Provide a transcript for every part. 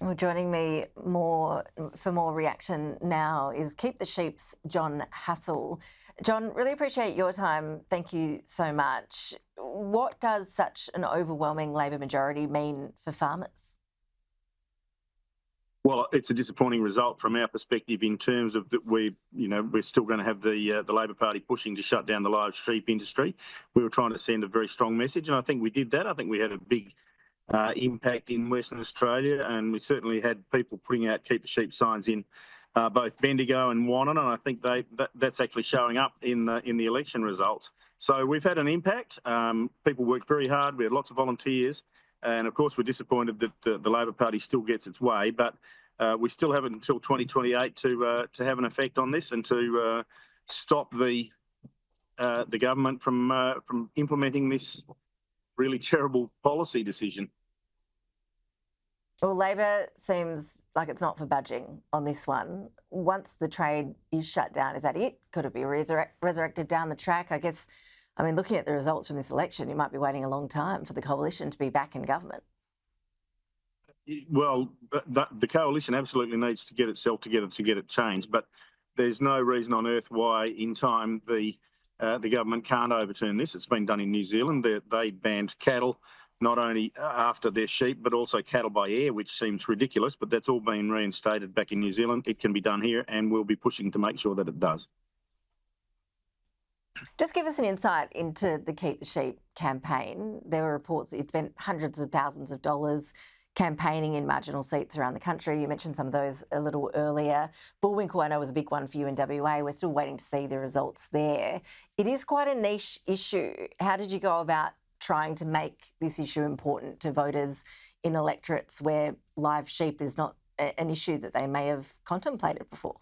Well, joining me for more reaction now is Keep the Sheep's John Hassall. John, really appreciate your time. Thank you so much. What does such an overwhelming Labor majority mean for farmers? Well, it's a disappointing result from our perspective in terms of that we're still going to have the Labor Party pushing to shut down the live sheep industry. We were trying to send a very strong message, and I think we did that. I think we had a big impact in Western Australia, and we certainly had people putting out Keep the Sheep signs in both Bendigo and Wannon, and I think that's actually showing up in the election results. So we've had an impact. People worked very hard. We had lots of volunteers. And of course, we're disappointed that the Labor Party still gets its way, but we still have it until 2028 to have an effect on this and to stop the government from implementing this really terrible policy decision. Well, Labor seems like it's not for budging on this one. Once the trade is shut down, is that it? Could it be resurrected down the track? I guess, looking at the results from this election, you might be waiting a long time for the coalition to be back in government. Well, the coalition absolutely needs to get itself together to get it changed, but there's no reason on earth why in time the government can't overturn this. It's been done in New Zealand. They banned cattle, not only after their sheep, but also cattle by air, which seems ridiculous, but that's all been reinstated back in New Zealand. It can be done here, and we'll be pushing to make sure that it does. Just give us an insight into the Keep the Sheep campaign. There were reports that you'd spent hundreds of thousands of dollars campaigning in marginal seats around the country. You mentioned some of those a little earlier. Bullwinkle, I know, was a big one for you in WA. We're still waiting to see the results there. It is quite a niche issue. How did you go about trying to make this issue important to voters in electorates where live sheep is not an issue that they may have contemplated before?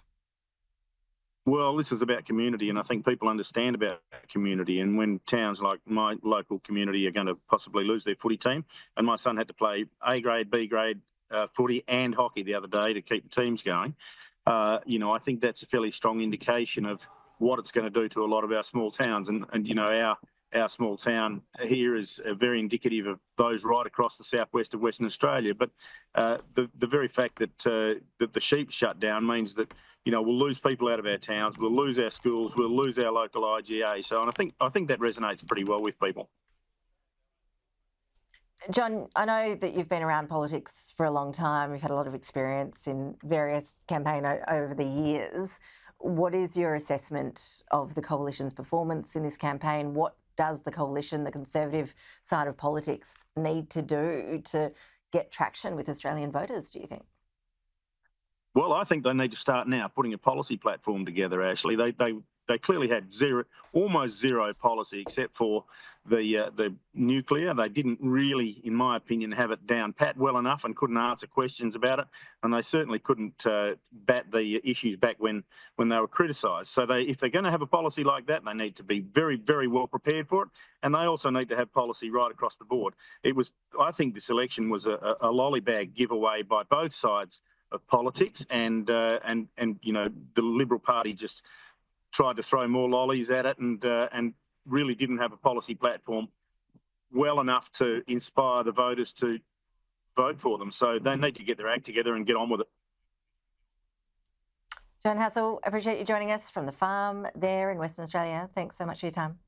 Well, this is about community, and I think people understand about community. And when towns like my local community are going to possibly lose their footy team, and my son had to play A grade, B grade footy and hockey the other day to keep the teams going, I think that's a fairly strong indication of what it's going to do to a lot of our small towns. And our small town here is very indicative of those right across the southwest of Western Australia. But the very fact that the sheep shut down means that we'll lose people out of our towns, we'll lose our schools, we'll lose our local IGA. So, and I think that resonates pretty well with people. John, I know that you've been around politics for a long time. You've had a lot of experience in various campaigns over the years. What is your assessment of the coalition's performance in this campaign? What does the coalition, the Conservative side of politics, need to do to get traction with Australian voters, do you think? Well, I think they need to start now putting a policy platform together, Ashley. They clearly had almost zero policy except for the nuclear. They didn't really, in my opinion, have it down pat well enough and couldn't answer questions about it. And they certainly couldn't bat the issues back when they were criticised. So if they're going to have a policy like that, they need to be very, very well prepared for it. And they also need to have policy right across the board. I think this election was a lollybag giveaway by both sides of politics, and the Liberal Party just tried to throw more lollies at it and really didn't have a policy platform well enough to inspire the voters to vote for them. So they need to get their act together and get on with it. John Hassall, appreciate you joining us from the farm there in Western Australia. Thanks so much for your time.